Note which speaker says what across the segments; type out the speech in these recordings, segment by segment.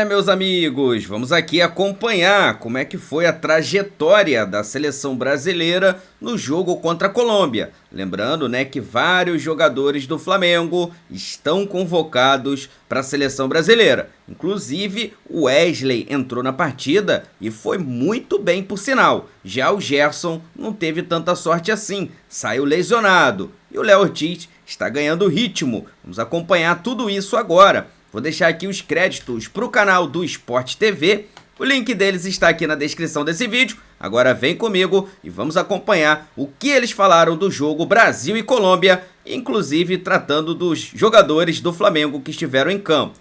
Speaker 1: Meus amigos, vamos aqui acompanhar como é que foi a trajetória da seleção brasileira no jogo contra a Colômbia. Lembrando, né, que vários jogadores do Flamengo estão convocados para a seleção brasileira. Inclusive, o Wesley entrou na partida e foi muito bem, por sinal. Já o Gerson não teve tanta sorte assim, saiu lesionado. E o Léo Ortiz está ganhando ritmo. Vamos acompanhar tudo isso agora. Vou deixar aqui os créditos para o canal do Sport TV. O link deles está aqui na descrição desse vídeo. Agora vem comigo e vamos acompanhar o que eles falaram do jogo Brasil e Colômbia, inclusive tratando dos jogadores do Flamengo que estiveram em campo.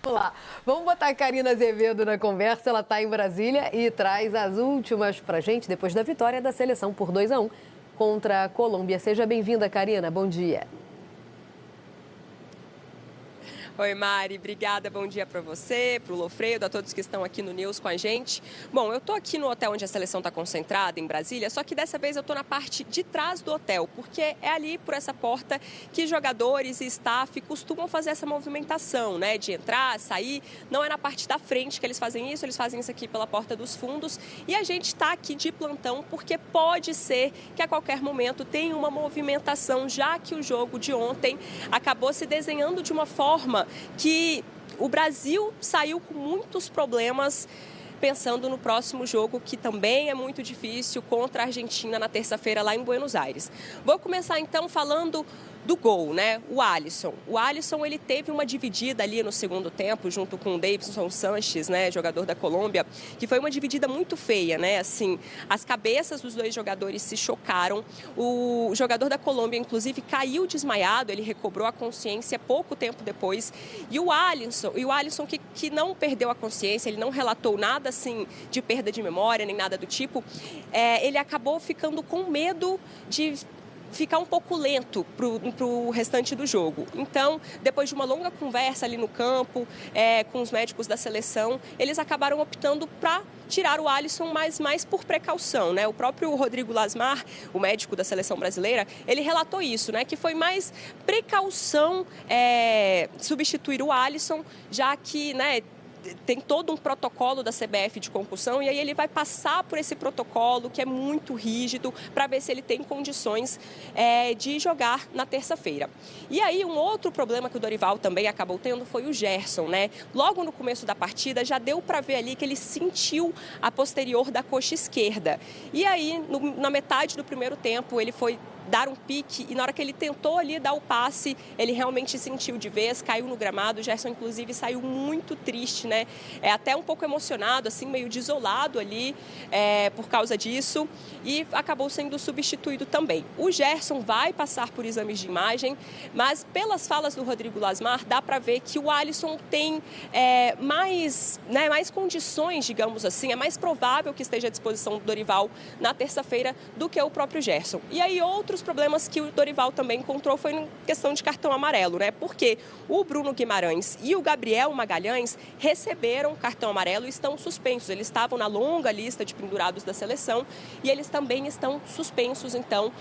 Speaker 2: Vamos lá. Vamos botar a Karina Azevedo na conversa. Ela está em Brasília e traz as últimas para a gente depois da vitória da seleção por 2-1 contra a Colômbia. Seja bem-vinda, Karina. Bom dia.
Speaker 3: Oi, Mari, obrigada, bom dia para você, para o Lofredo, a todos que estão aqui no News com a gente. Bom, eu estou aqui no hotel onde a seleção está concentrada, em Brasília, só que dessa vez eu estou na parte de trás do hotel, porque é ali por essa porta que jogadores e staff costumam fazer essa movimentação, né, de entrar, sair. Não é na parte da frente que eles fazem isso aqui pela porta dos fundos. E a gente está aqui de plantão porque pode ser que a qualquer momento tenha uma movimentação, já que o jogo de ontem acabou se desenhando de uma forma que o Brasil saiu com muitos problemas pensando no próximo jogo, que também é muito difícil, contra a Argentina na terça-feira lá em Buenos Aires. Vou começar então falando do gol, né? O Alisson, ele teve uma dividida ali no segundo tempo, junto com o Davinson Sanches, né, jogador da Colômbia, que foi uma dividida muito feia, né? Assim, as cabeças dos dois jogadores se chocaram. O jogador da Colômbia, inclusive, caiu desmaiado, ele recobrou a consciência pouco tempo depois. E o Alisson que não perdeu a consciência, ele não relatou nada assim de perda de memória, nem nada do tipo, ele acabou ficando com medo de ficar um pouco lento para o restante do jogo. Então, depois de uma longa conversa ali no campo, com os médicos da seleção, eles acabaram optando para tirar o Alisson, mas mais por precaução, né? O próprio Rodrigo Lasmar, o médico da seleção brasileira, ele relatou isso, né? Que foi mais precaução substituir o Alisson, já que, né, tem todo um protocolo da CBF de concussão e aí ele vai passar por esse protocolo que é muito rígido para ver se ele tem condições de jogar na terça-feira. E aí um outro problema que o Dorival também acabou tendo foi o Gerson, né? Logo no começo da partida já deu para ver ali que ele sentiu a posterior da coxa esquerda. E aí na metade do primeiro tempo ele foi dar um pique e na hora que ele tentou ali dar o passe, ele realmente sentiu de vez, caiu no gramado. O Gerson, inclusive, saiu muito triste, né? Até um pouco emocionado, assim, meio desolado ali por causa disso, e acabou sendo substituído também. O Gerson vai passar por exames de imagem, mas pelas falas do Rodrigo Lasmar, dá para ver que o Alisson tem mais condições, digamos assim, é mais provável que esteja à disposição do Dorival na terça-feira do que o próprio Gerson. E aí outros problemas que o Dorival também encontrou foi em questão de cartão amarelo, né? Porque o Bruno Guimarães e o Gabriel Magalhães receberam cartão amarelo e estão suspensos. Eles estavam na longa lista de pendurados da seleção e eles também estão suspensos, então,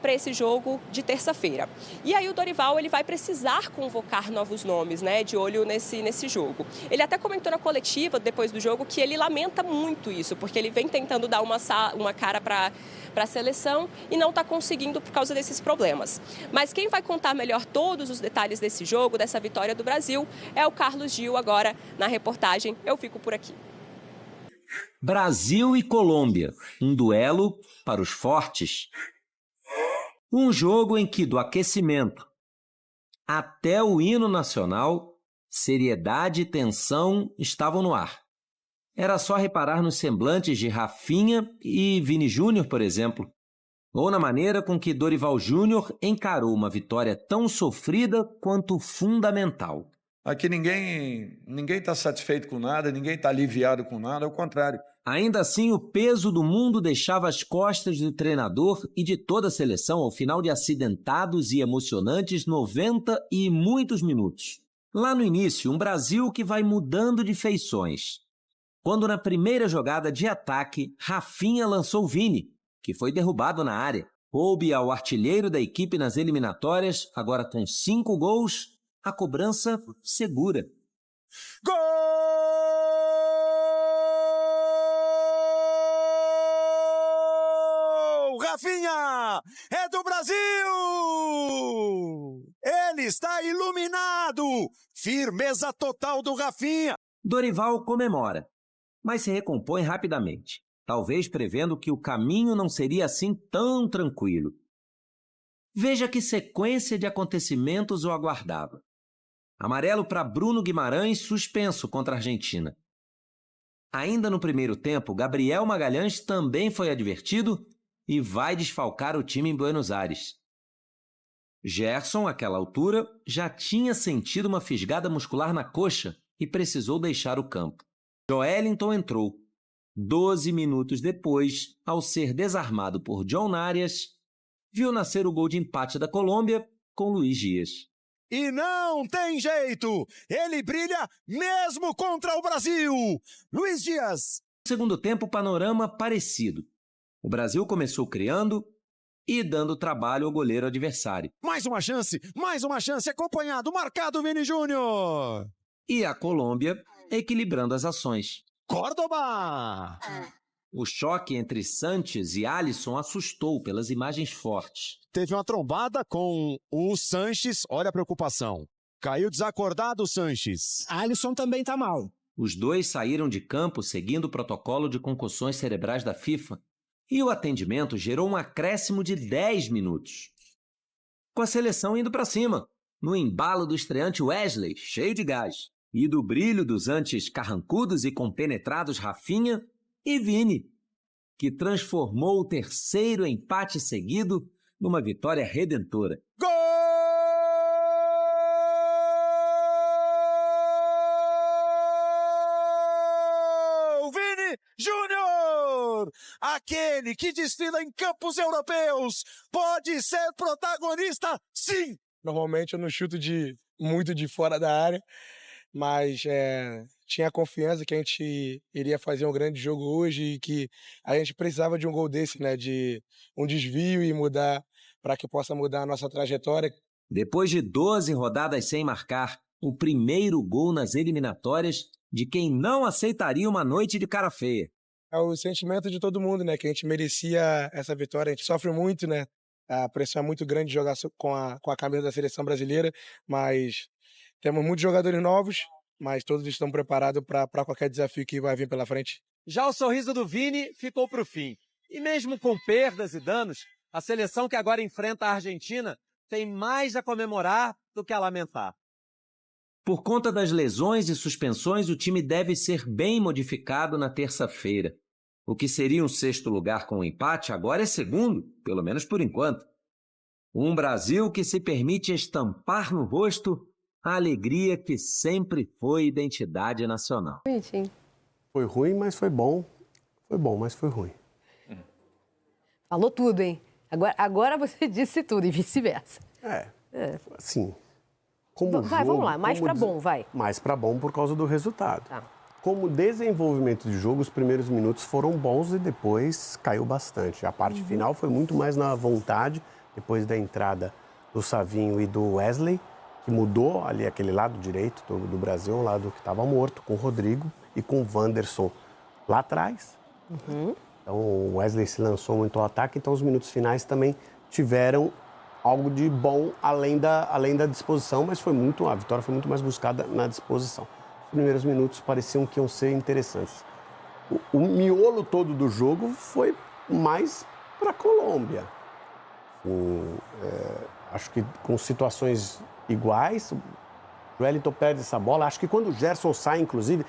Speaker 3: para esse jogo de terça-feira. E aí o Dorival, ele vai precisar convocar novos nomes, né? De olho nesse jogo. Ele até comentou na coletiva, depois do jogo, que ele lamenta muito isso, porque ele vem tentando dar uma cara para a seleção e não está conseguindo por causa desses problemas. Mas quem vai contar melhor todos os detalhes desse jogo, dessa vitória do Brasil, é o Carlos Gil agora na reportagem. Eu fico por aqui.
Speaker 4: Brasil e Colômbia, um duelo para os fortes. Um jogo em que do aquecimento até o hino nacional, seriedade e tensão estavam no ar. Era só reparar nos semblantes de Rafinha e Vini Júnior, por exemplo, ou na maneira com que Dorival Júnior encarou uma vitória tão sofrida quanto fundamental.
Speaker 5: Aqui ninguém está satisfeito com nada, ninguém está aliviado com nada, ao contrário.
Speaker 4: Ainda assim, o peso do mundo deixava as costas do treinador e de toda a seleção ao final de acidentados e emocionantes 90 e muitos minutos. Lá no início, um Brasil que vai mudando de feições. Quando na primeira jogada de ataque, Rafinha lançou Vini, que foi derrubado na área. Coube ao artilheiro da equipe nas eliminatórias, agora com 5 gols, a cobrança segura.
Speaker 5: Gol!
Speaker 6: Rafinha! É do Brasil! Ele está iluminado! Firmeza total do Rafinha!
Speaker 4: Dorival comemora, mas se recompõe rapidamente, talvez prevendo que o caminho não seria assim tão tranquilo. Veja que sequência de acontecimentos o aguardava. Amarelo para Bruno Guimarães, suspenso contra a Argentina. Ainda no primeiro tempo, Gabriel Magalhães também foi advertido e vai desfalcar o time em Buenos Aires. Gerson, àquela altura, já tinha sentido uma fisgada muscular na coxa e precisou deixar o campo. Joelinton entrou. 12 minutos depois, ao ser desarmado por John Arias, viu nascer o gol de empate da Colômbia com Luiz Dias.
Speaker 6: E não tem jeito! Ele brilha mesmo contra o Brasil! Luiz Dias!
Speaker 4: No segundo tempo, panorama parecido. O Brasil começou criando e dando trabalho ao goleiro adversário.
Speaker 6: Mais uma chance, acompanhado, marcado Vini Júnior!
Speaker 4: E a Colômbia equilibrando as ações.
Speaker 6: Córdoba!
Speaker 4: O choque entre Sanches e Alisson assustou pelas imagens fortes.
Speaker 6: Teve uma trombada com o Sanches, olha a preocupação. Caiu desacordado o Sanches.
Speaker 7: Alisson também tá mal.
Speaker 4: Os dois saíram de campo seguindo o protocolo de concussões cerebrais da FIFA. E o atendimento gerou um acréscimo de 10 minutos. Com a seleção indo para cima, no embalo do estreante Wesley, cheio de gás, e do brilho dos antes carrancudos e compenetrados Rafinha e Vini, que transformou o terceiro empate seguido numa vitória redentora.
Speaker 6: Gol! Vini Júnior! Aquele que desfila em campos europeus pode ser protagonista, sim!
Speaker 7: Normalmente eu não chuto muito de fora da área, mas tinha confiança que a gente iria fazer um grande jogo hoje e que a gente precisava de um gol desse, né? De um desvio e mudar, para que possa mudar a nossa trajetória.
Speaker 4: Depois de 12 rodadas sem marcar, o primeiro gol nas eliminatórias de quem não aceitaria uma noite de cara feia.
Speaker 7: É o sentimento de todo mundo, né? Que a gente merecia essa vitória. A gente sofre muito, né? A pressão é muito grande de jogar com a camisa da seleção brasileira, mas temos muitos jogadores novos, mas todos estão preparados para qualquer desafio que vai vir pela frente.
Speaker 8: Já o sorriso do Vini ficou para o fim. E mesmo com perdas e danos, a seleção que agora enfrenta a Argentina tem mais a comemorar do que a lamentar.
Speaker 4: Por conta das lesões e suspensões, o time deve ser bem modificado na terça-feira. O que seria um sexto lugar com um empate, agora é segundo, pelo menos por enquanto. Um Brasil que se permite estampar no rosto a alegria que sempre foi identidade nacional.
Speaker 9: Foi ruim, mas foi bom. Foi bom, mas foi ruim.
Speaker 2: Falou tudo, hein? Agora você disse tudo e vice-versa.
Speaker 9: Assim, como
Speaker 2: vai,
Speaker 9: jogo,
Speaker 2: vamos lá, mais pra bom, vai.
Speaker 9: Mais pra bom por causa do resultado.
Speaker 2: Tá.
Speaker 9: Como desenvolvimento de jogo, os primeiros minutos foram bons e depois caiu bastante. A parte final foi muito mais na vontade, depois da entrada do Savinho e do Wesley, que mudou ali aquele lado direito do Brasil, um lado que estava morto, com o Rodrigo e com o Wanderson lá atrás. Então o Wesley se lançou muito ao ataque, então os minutos finais também tiveram algo de bom além da disposição, mas a vitória foi muito mais buscada na disposição. Os primeiros minutos pareciam que iam ser interessantes. O miolo todo do jogo foi mais para a Colômbia. Acho que com situações iguais, o Joelinton perde essa bola. Acho que quando o Gerson sai, inclusive,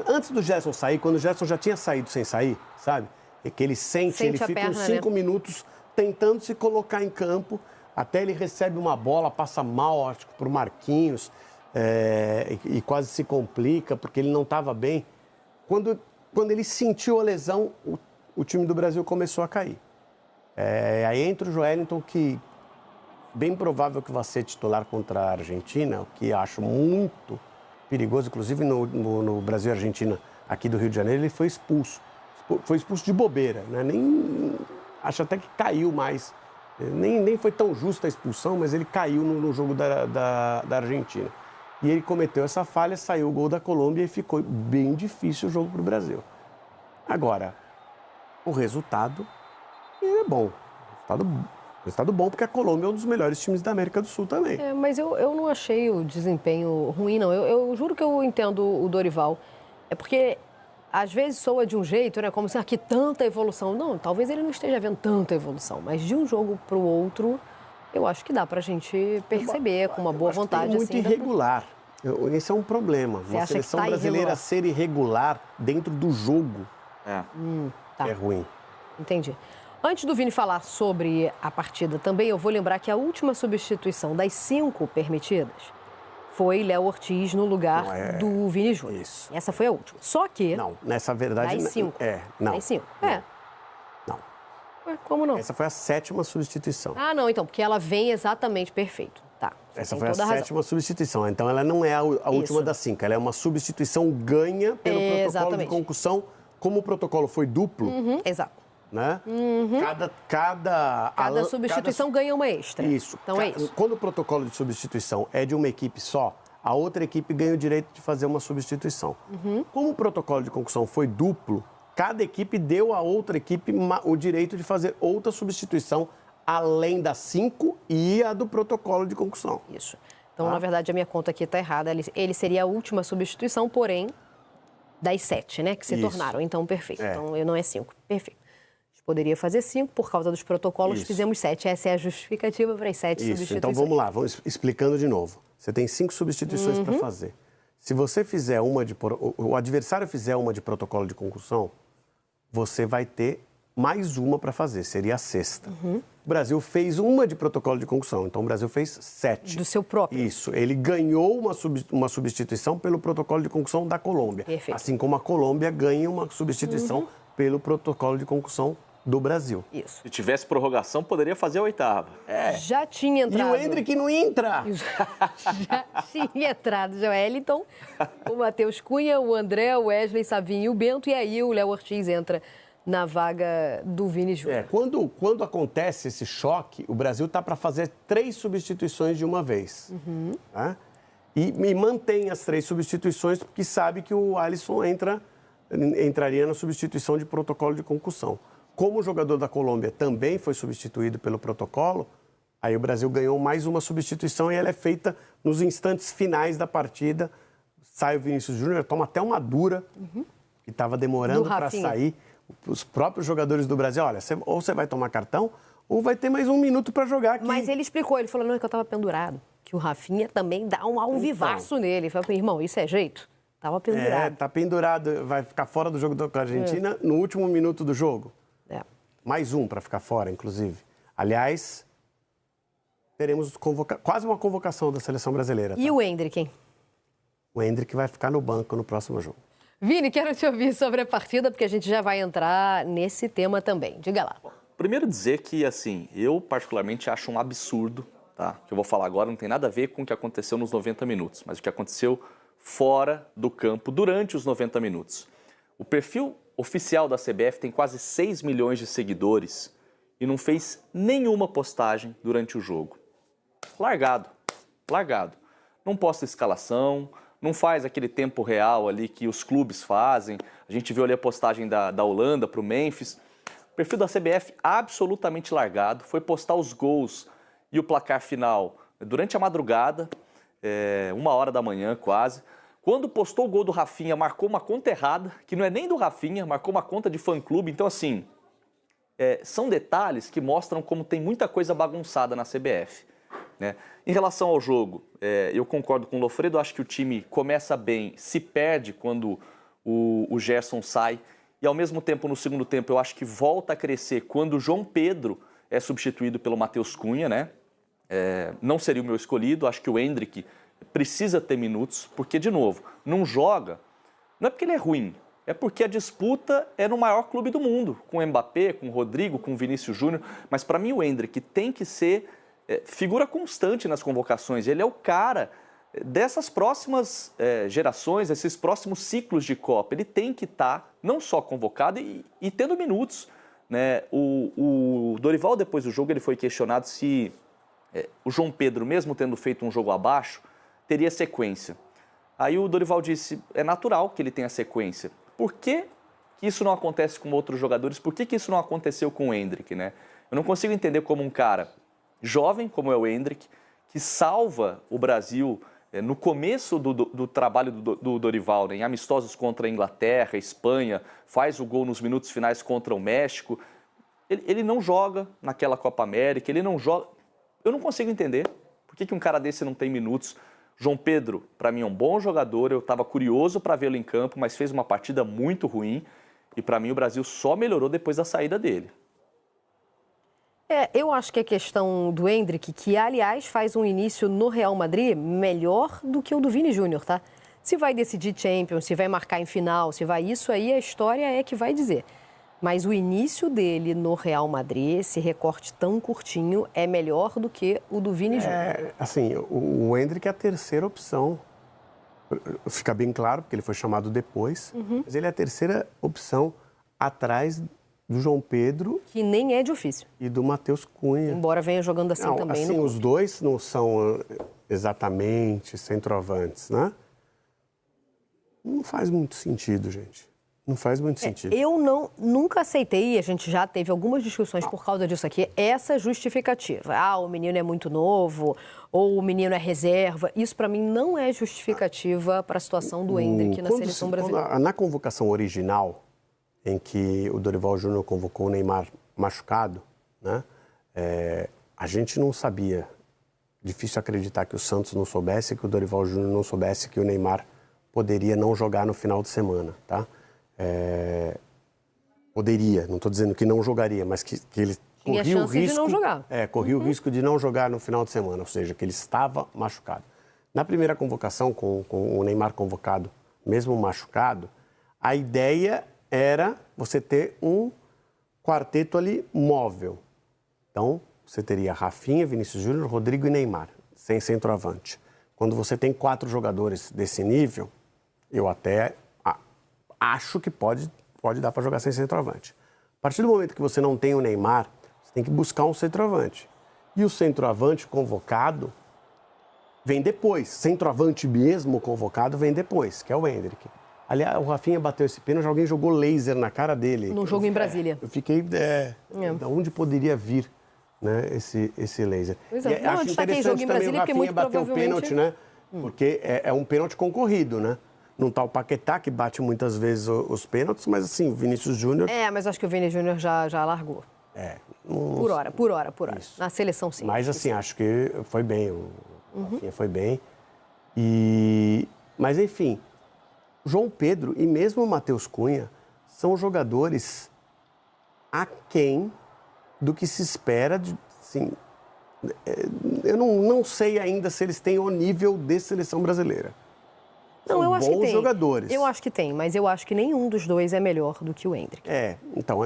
Speaker 9: antes do Gerson sair, quando o Gerson já tinha saído sem sair, sabe? É que ele ele fica uns 5 minutos tentando se colocar em campo, até ele recebe uma bola, passa mal, acho que para o Marquinhos, e quase se complica, porque ele não estava bem. Quando ele sentiu a lesão, o time do Brasil começou a cair. Aí entra o Joelinton, que bem provável que vai ser titular contra a Argentina, o que acho muito perigoso. Inclusive no Brasil e Argentina, aqui do Rio de Janeiro, ele foi expulso. Foi expulso de bobeira, né? Acho até que caiu mais. Nem foi tão justa a expulsão, mas ele caiu no jogo da Argentina. E ele cometeu essa falha, saiu o gol da Colômbia e ficou bem difícil o jogo para o Brasil. Agora, o resultado é bom. Resultado bom, porque a Colômbia é um dos melhores times da América do Sul também.
Speaker 2: Mas eu não achei o desempenho ruim, não. Eu juro que eu entendo o Dorival. É porque, às vezes, soa de um jeito, né? Como se aqui tanta evolução. Não, talvez ele não esteja vendo tanta evolução. Mas de um jogo para o outro, eu acho que dá para a gente perceber com uma boa vontade.
Speaker 9: É muito irregular. Esse é um problema. Uma seleção brasileira ser irregular dentro do jogo é ruim.
Speaker 2: Entendi. Antes do Vini falar sobre a partida também, eu vou lembrar que a última substituição das 5 permitidas foi Léo Ortiz no lugar do Vini Júnior.
Speaker 9: Isso.
Speaker 2: Essa foi a última. Só que...
Speaker 9: Não, nessa verdade...
Speaker 2: Das 5.
Speaker 9: Não.
Speaker 2: Das 5.
Speaker 9: Não.
Speaker 2: Ué, como não?
Speaker 9: Essa foi a 7ª substituição.
Speaker 2: Ah, não, então, porque ela vem exatamente perfeito. Tá.
Speaker 9: Essa foi a 7ª substituição. Então, ela não é a última das 5. Ela é uma substituição ganha pelo protocolo de concussão. Como o protocolo foi duplo...
Speaker 2: Exato.
Speaker 9: Né?
Speaker 2: Cada substituição ganha uma extra.
Speaker 9: Isso.
Speaker 2: Então é isso.
Speaker 9: Quando o protocolo de substituição é de uma equipe só, a outra equipe ganha o direito de fazer uma substituição. Como o protocolo de concussão foi duplo, cada equipe deu à outra equipe o direito de fazer outra substituição, além das 5 e a do protocolo de concussão.
Speaker 2: Isso. Então, na verdade, a minha conta aqui está errada. Ele seria a última substituição, porém, das 7, né? Que se tornaram. Então, perfeito. Então, não é 5. Perfeito. Poderia fazer 5, por causa dos protocolos, fizemos 7. Essa é a justificativa para as 7 substituições.
Speaker 9: Então vamos lá, vamos explicando de novo. Você tem 5 substituições para fazer. Se você fizer o adversário fizer uma de protocolo de concussão, você vai ter mais uma para fazer, seria a 6ª. O Brasil fez uma de protocolo de concussão, então o Brasil fez 7.
Speaker 2: Do seu próprio.
Speaker 9: Isso, ele ganhou uma substituição pelo protocolo de concussão da Colômbia.
Speaker 2: Perfeito.
Speaker 9: Assim como a Colômbia ganha uma substituição pelo protocolo de concussão do Brasil.
Speaker 2: Isso.
Speaker 10: Se tivesse prorrogação, poderia fazer a 8ª.
Speaker 2: Já tinha entrado.
Speaker 9: E o Endrick não entra.
Speaker 2: Já tinha entrado, Joeliton, o Matheus Cunha, o André, o Wesley, Savinho e o Bento. E aí o Léo Ortiz entra na vaga do Vini Júnior.
Speaker 9: Quando acontece esse choque, o Brasil está para fazer 3 substituições de uma vez. Né? E mantém as 3 substituições, porque sabe que o Alisson entraria na substituição de protocolo de concussão. Como o jogador da Colômbia também foi substituído pelo protocolo, aí o Brasil ganhou mais uma substituição e ela é feita nos instantes finais da partida. Sai o Vinícius Júnior, toma até uma dura, que estava demorando para sair. Os próprios jogadores do Brasil, olha, ou você vai tomar cartão, ou vai ter mais 1 minuto para jogar aqui.
Speaker 2: Mas ele explicou, ele falou, não, é que eu estava pendurado. Que o Rafinha também dá um alvivaço nele. Ele falou, irmão, isso é jeito? Tava pendurado.
Speaker 9: Tá pendurado, vai ficar fora do jogo com a Argentina no último minuto do jogo. Mais um para ficar fora, inclusive. Aliás, teremos quase uma convocação da seleção brasileira. Tá?
Speaker 2: E o Endrick, hein?
Speaker 9: O Endrick vai ficar no banco no próximo jogo.
Speaker 2: Vini, quero te ouvir sobre a partida, porque a gente já vai entrar nesse tema também. Diga lá.
Speaker 10: Primeiro dizer que, assim, eu particularmente acho um absurdo, tá? O que eu vou falar agora não tem nada a ver com o que aconteceu nos 90 minutos, mas o que aconteceu fora do campo durante os 90 minutos. O perfil oficial da CBF tem quase 6 milhões de seguidores e não fez nenhuma postagem durante o jogo. Largado. Não posta escalação, não faz aquele tempo real ali que os clubes fazem. A gente viu ali a postagem da Holanda para o Memphis. O perfil da CBF absolutamente largado, foi postar os gols e o placar final durante a madrugada, 1h da manhã quase. Quando postou o gol do Rafinha, marcou uma conta errada, que não é nem do Rafinha, marcou uma conta de fã-clube. Então, assim, são detalhes que mostram como tem muita coisa bagunçada na CBF. Né? Em relação ao jogo, eu concordo com o Lofredo, acho que o time começa bem, se perde quando o Gerson sai. E, ao mesmo tempo, no segundo tempo, eu acho que volta a crescer quando o João Pedro é substituído pelo Matheus Cunha. Né? Não seria o meu escolhido, acho que o Endrick precisa ter minutos, porque, de novo, não joga, não é porque ele é ruim, é porque a disputa é no maior clube do mundo, com o Mbappé, com o Rodrigo, com o Vinícius Júnior, mas para mim o Endrick tem que ser figura constante nas convocações, ele é o cara dessas próximas gerações, esses próximos ciclos de Copa, ele tem que estar não só convocado e tendo minutos. Né? O Dorival, depois do jogo, ele foi questionado se o João Pedro, mesmo tendo feito um jogo abaixo, teria sequência. Aí o Dorival disse, é natural que ele tenha sequência. Por que isso não acontece com outros jogadores? Por que isso não aconteceu com o Endrick, né? Eu não consigo entender como um cara jovem, como é o Endrick, que salva o Brasil no começo do trabalho do Dorival, né, em amistosos contra a Inglaterra, Espanha, faz o gol nos minutos finais contra o México. Ele não joga naquela Copa América, ele não joga... Eu não consigo entender por que um cara desse não tem minutos. João Pedro, para mim, é um bom jogador, eu estava curioso para vê-lo em campo, mas fez uma partida muito ruim e para mim o Brasil só melhorou depois da saída dele.
Speaker 2: Eu acho que a questão do Endrick, que aliás faz um início no Real Madrid melhor do que o do Vini Júnior, tá? Se vai decidir Champions, se vai marcar em final, se vai isso aí, a história é que vai dizer. Mas o início dele no Real Madrid, esse recorte tão curtinho, é melhor do que o do Vini Júnior.
Speaker 9: Assim, o Endrick é a terceira opção. Fica bem claro, porque ele foi chamado depois. Mas ele é a terceira opção atrás do João Pedro.
Speaker 2: Que nem é de ofício.
Speaker 9: E do Matheus Cunha.
Speaker 2: Embora venha jogando assim também.
Speaker 9: Assim, os dois não são exatamente centroavantes, né? Não faz muito sentido, gente. Não faz muito sentido.
Speaker 2: Eu nunca aceitei, e a gente já teve algumas discussões por causa disso aqui, essa justificativa. O menino é muito novo, ou o menino é reserva. Isso, para mim, não é justificativa para a situação do Endrick na seleção brasileira.
Speaker 9: Na convocação original, em que o Dorival Júnior convocou o Neymar machucado, né? A gente não sabia. Difícil acreditar que o Santos não soubesse, que o Dorival Júnior não soubesse que o Neymar poderia não jogar no final de semana, tá? Poderia, não estou dizendo que não jogaria, mas que ele corria o risco de não jogar. Corria o risco de não jogar no final de semana, ou seja, que ele estava machucado. Na primeira convocação, com o Neymar convocado, mesmo machucado, a ideia era você ter um quarteto ali móvel. Então, você teria Rafinha, Vinícius Júnior, Rodrigo e Neymar, sem centroavante. Quando você tem 4 jogadores desse nível, eu até acho que pode dar para jogar sem centroavante. A partir do momento que você não tem o Neymar, você tem que buscar um centroavante. E o centroavante convocado vem depois. Centroavante mesmo convocado vem depois, que é o Endrick. Aliás, o Rafinha bateu esse pênalti, alguém jogou laser na cara dele.
Speaker 2: No jogo em Brasília.
Speaker 9: Eu fiquei... de onde poderia vir, né, esse laser?
Speaker 2: Pois é. Acho interessante também o Rafinha bater o pênalti,
Speaker 9: né? Porque é um pênalti concorrido, né? Não tá o Paquetá, que bate muitas vezes os pênaltis, mas assim, o Vinícius Júnior...
Speaker 2: mas acho que o Vini Júnior já largou. Por hora. Isso. Na seleção, sim.
Speaker 9: Mas assim, acho que foi bem, o Rafinha foi bem. Mas enfim, João Pedro e mesmo o Matheus Cunha são jogadores aquém do que se espera de... Assim, eu não sei ainda se eles têm o nível de seleção brasileira.
Speaker 2: Não, eu acho que tem.
Speaker 9: Jogadores.
Speaker 2: Eu acho que tem, mas eu acho que nenhum dos dois é melhor do que o Endrick.
Speaker 9: Então,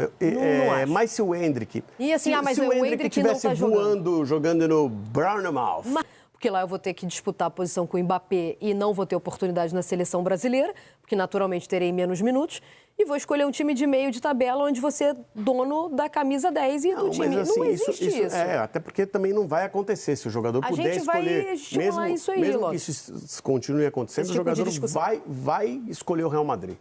Speaker 9: mas se o Endrick...
Speaker 2: E assim, mas
Speaker 9: se o Endrick estivesse jogando no Bournemouth...
Speaker 2: Porque lá eu vou ter que disputar a posição com o Mbappé e não vou ter oportunidade na seleção brasileira, porque naturalmente terei menos minutos, e vou escolher um time de meio de tabela onde você é dono da camisa 10 e do time.
Speaker 9: Mas, assim,
Speaker 2: não existe isso.
Speaker 9: Até porque também não vai acontecer. Se o jogador puder escolher...
Speaker 2: A gente vai estimular isso aí,
Speaker 9: mesmo que isso continue acontecendo, o jogador vai escolher o Real Madrid.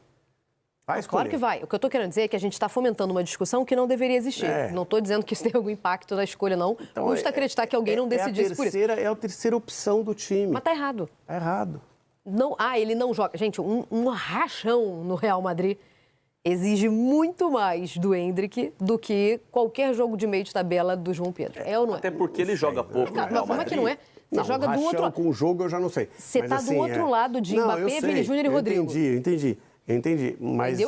Speaker 2: Claro que vai. O que eu estou querendo dizer é que a gente está fomentando uma discussão que não deveria existir. Não estou dizendo que isso tem algum impacto na escolha, não. Então, custa acreditar que alguém não decidisse por isso.
Speaker 9: É a terceira opção do time.
Speaker 2: Mas está errado.
Speaker 9: Está errado.
Speaker 2: Não, ele não joga. Gente, um rachão no Real Madrid exige muito mais do Endrick do que qualquer jogo de meio de tabela do João Pedro. Ou não é?
Speaker 10: Até porque ele joga pouco no Real Madrid.
Speaker 2: Como é que não é? Você joga do outro lado.
Speaker 9: Com o jogo eu já não sei.
Speaker 2: Você está do outro lado de Mbappé, Vini Júnior e Rodrigo.
Speaker 9: Eu entendi, mas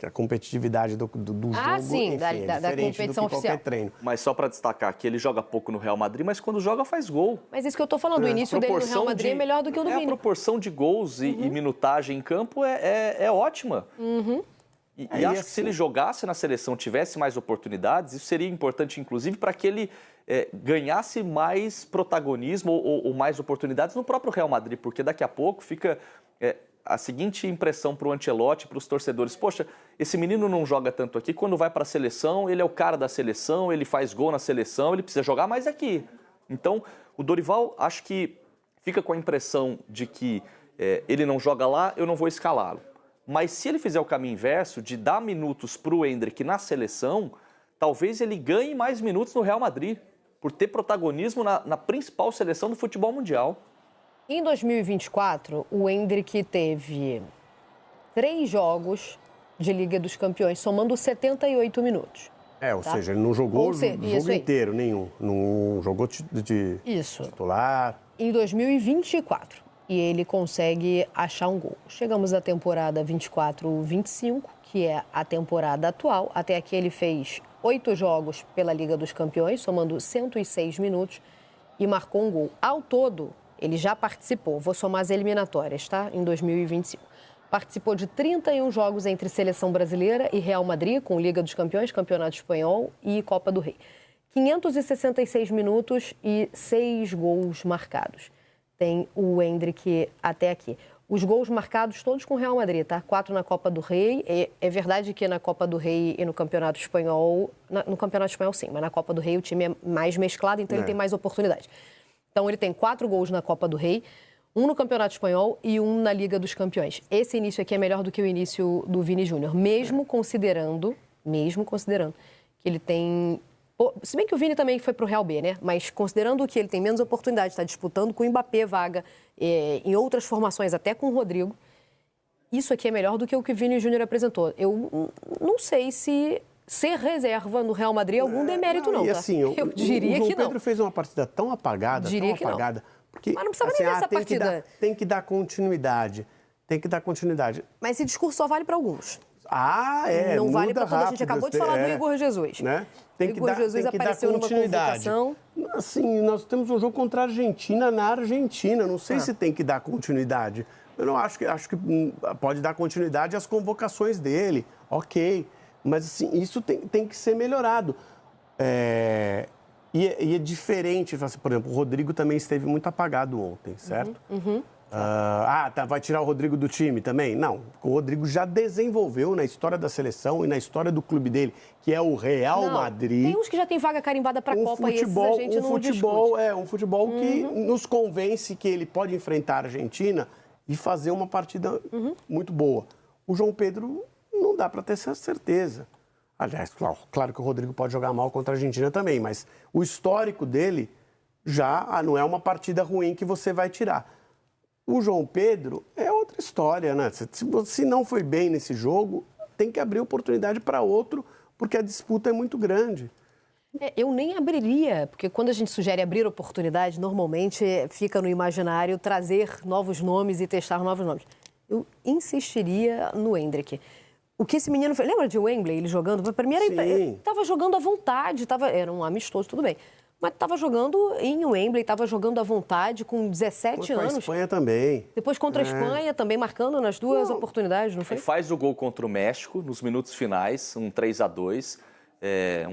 Speaker 9: a competitividade do jogo,
Speaker 2: sim,
Speaker 9: enfim,
Speaker 2: da competição oficial.
Speaker 9: Treino.
Speaker 10: Mas só para destacar que ele joga pouco no Real Madrid, mas quando joga faz gol.
Speaker 2: Mas isso que eu estou falando, o início dele no Real Madrid é melhor do que o do Vini.
Speaker 10: A proporção de gols e minutagem em campo é ótima. E acho que se ele jogasse na seleção, tivesse mais oportunidades, isso seria importante, inclusive, para que ele ganhasse mais protagonismo ou mais oportunidades no próprio Real Madrid, porque daqui a pouco fica... a seguinte impressão para o Ancelotti, para os torcedores: poxa, esse menino não joga tanto aqui, quando vai para a seleção, ele é o cara da seleção, ele faz gol na seleção, ele precisa jogar mais aqui. Então, o Dorival, acho que fica com a impressão de que ele não joga lá, eu não vou escalá-lo. Mas se ele fizer o caminho inverso, de dar minutos para o Endrick na seleção, talvez ele ganhe mais minutos no Real Madrid, por ter protagonismo na principal seleção do futebol mundial.
Speaker 2: Em 2024, o Endrick teve 3 jogos de Liga dos Campeões, somando 78 minutos.
Speaker 9: Ou seja, ele não jogou o jogo inteiro, nenhum. Não jogou de titular.
Speaker 2: Em 2024, e ele consegue achar um gol. Chegamos à temporada 24-25, que é a temporada atual. Até aqui ele fez 8 jogos pela Liga dos Campeões, somando 106 minutos, e marcou um gol. Ao todo, ele já participou, vou somar as eliminatórias, tá? Em 2025. Participou de 31 jogos entre Seleção Brasileira e Real Madrid, com Liga dos Campeões, Campeonato Espanhol e Copa do Rei. 566 minutos e 6 gols marcados. Tem o Endrick até aqui. Os gols marcados todos com o Real Madrid, tá? 4 na Copa do Rei. É verdade que na Copa do Rei e no Campeonato Espanhol... No Campeonato Espanhol, sim, mas na Copa do Rei o time é mais mesclado, então ele tem mais oportunidades. Então ele tem 4 gols na Copa do Rei, 1 no Campeonato Espanhol e 1 na Liga dos Campeões. Esse início aqui é melhor do que o início do Vini Júnior, mesmo considerando que ele tem... Se bem que o Vini também foi para o Real B, né? Mas considerando que ele tem menos oportunidade, está disputando com o Mbappé vaga, em outras formações, até com o Rodrigo, isso aqui é melhor do que o que o Vini Júnior apresentou. Eu não sei se ser reserva no Real Madrid é algum demérito, não, tá?
Speaker 9: Assim,
Speaker 2: eu diria que não.
Speaker 9: O João Pedro fez uma partida tão apagada, porque,
Speaker 2: mas não precisava nem dessa partida.
Speaker 9: Tem que dar continuidade.
Speaker 2: Mas esse discurso só vale para alguns.
Speaker 9: Não
Speaker 2: vale para toda a gente. Acabou de falar do Igor Jesus.
Speaker 9: Né?
Speaker 2: Igor Jesus apareceu numa convocação.
Speaker 9: Assim, nós temos um jogo contra a Argentina na Argentina. Não sei se tem que dar continuidade. Eu não acho que pode dar continuidade às convocações dele. Ok. Mas assim, isso tem que ser melhorado. E é diferente. Por exemplo, o Rodrigo também esteve muito apagado ontem, certo? Vai tirar o Rodrigo do time também? Não, o Rodrigo já desenvolveu na história da seleção e na história do clube dele, que é o Real Madrid.
Speaker 2: Tem uns que já tem vaga carimbada para a Copa e esses a gente não discute.
Speaker 9: Um futebol que nos convence que ele pode enfrentar a Argentina e fazer uma partida muito boa. O João Pedro não dá para ter essa certeza. Aliás, claro que o Rodrigo pode jogar mal contra a Argentina também, mas o histórico dele já não é uma partida ruim que você vai tirar. O João Pedro é outra história, né? Se não foi bem nesse jogo, tem que abrir oportunidade para outro, porque a disputa é muito grande.
Speaker 2: Eu nem abriria, porque quando a gente sugere abrir oportunidade, normalmente fica no imaginário trazer novos nomes e testar novos nomes. Eu insistiria no Endrick. O que esse menino fez... Lembra de Wembley, ele jogando? Para mim, ele estava jogando à vontade, era um amistoso, tudo bem. Mas estava jogando em Wembley, estava jogando à vontade, com 17 anos.
Speaker 9: Com a Espanha também.
Speaker 2: Depois contra a Espanha, também marcando nas duas oportunidades, não foi?
Speaker 10: Ele faz o gol contra o México, nos minutos finais, um 3-2,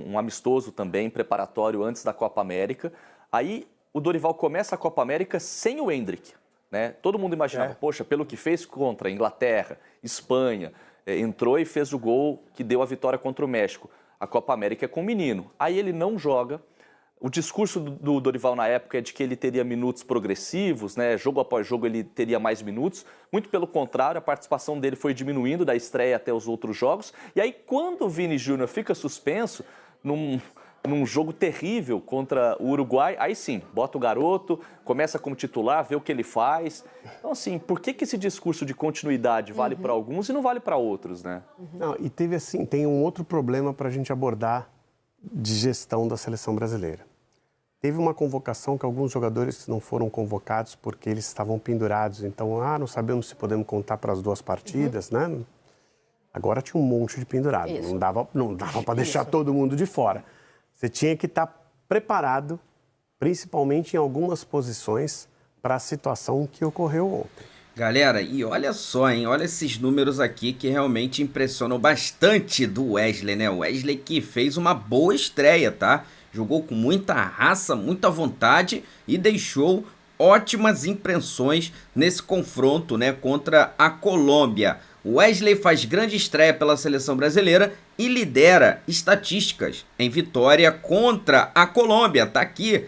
Speaker 10: um amistoso também, preparatório antes da Copa América. Aí o Dorival começa a Copa América sem o Endrick, né? Todo mundo imaginava, poxa, pelo que fez contra a Inglaterra, Espanha, entrou e fez o gol que deu a vitória contra o México. A Copa América é com o menino. Aí ele não joga. O discurso do Dorival na época é de que ele teria minutos progressivos, né? Jogo após jogo ele teria mais minutos. Muito pelo contrário, a participação dele foi diminuindo da estreia até os outros jogos. E aí, quando o Vini Júnior fica suspenso, num jogo terrível contra o Uruguai, aí sim, bota o garoto, começa como titular, vê o que ele faz. Então, assim, por que esse discurso de continuidade vale para alguns e não vale para outros, né?
Speaker 9: Não, e tem um outro problema para a gente abordar de gestão da seleção brasileira. Teve uma convocação que alguns jogadores não foram convocados porque eles estavam pendurados. Então, não sabemos se podemos contar para as 2 partidas, né? Agora tinha um monte de pendurado. Isso. Não dava para deixar todo mundo de fora. Você tinha que estar preparado, principalmente em algumas posições, para a situação que ocorreu ontem.
Speaker 1: Galera, e olha só, hein? Olha esses números aqui que realmente impressionam bastante do Wesley, né? O Wesley que fez uma boa estreia, tá? Jogou com muita raça, muita vontade e deixou ótimas impressões nesse confronto, né, contra a Colômbia. O Wesley faz grande estreia pela seleção brasileira e lidera estatísticas em vitória contra a Colômbia. Tá aqui,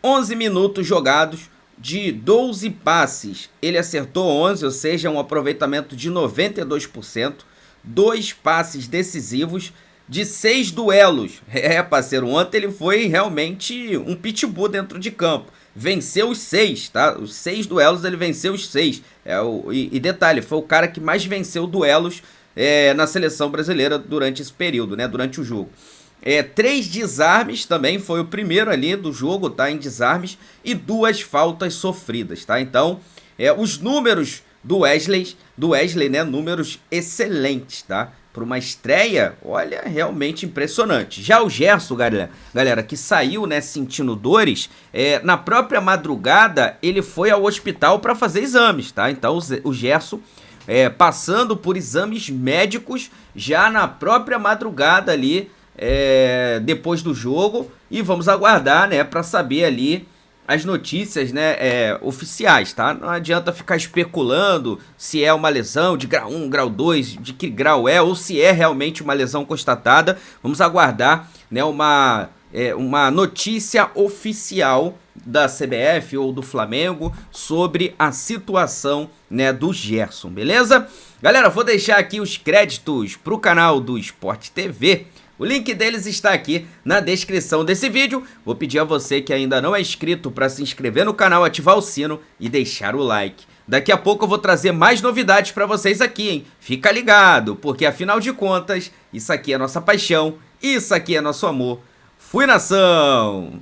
Speaker 1: 11 minutos jogados, de 12 passes, ele acertou 11, ou seja, um aproveitamento de 92%, 2 passes decisivos, de 6 duelos. Parceiro, ontem ele foi realmente um pitbull dentro de campo. Venceu os 6, tá? Os 6 duelos ele venceu os 6. E detalhe, foi o cara que mais venceu duelos na seleção brasileira durante esse período, né? Durante o jogo. 3 desarmes também, foi o primeiro ali do jogo, tá? Em desarmes. E 2 faltas sofridas, tá? Então, os números do Wesley, né? Números excelentes, tá? Para uma estreia, olha, realmente impressionante. Já o Gerson, galera, que saiu, né, sentindo dores, na própria madrugada ele foi ao hospital para fazer exames, tá? Então o Gerson passando por exames médicos já na própria madrugada ali, depois do jogo, e vamos aguardar, né, para saber ali as notícias, né, oficiais, tá? Não adianta ficar especulando se é uma lesão de grau 1, grau 2, de que grau ou se é realmente uma lesão constatada. Vamos aguardar, né, uma notícia oficial da CBF ou do Flamengo sobre a situação, né, do Gerson, beleza? Galera, vou deixar aqui os créditos pro canal do Sport TV. O link deles está aqui na descrição desse vídeo. Vou pedir a você que ainda não é inscrito para se inscrever no canal, ativar o sino e deixar o like. Daqui a pouco eu vou trazer mais novidades para vocês aqui, hein? Fica ligado, porque afinal de contas, isso aqui é nossa paixão, isso aqui é nosso amor. Fui, nação!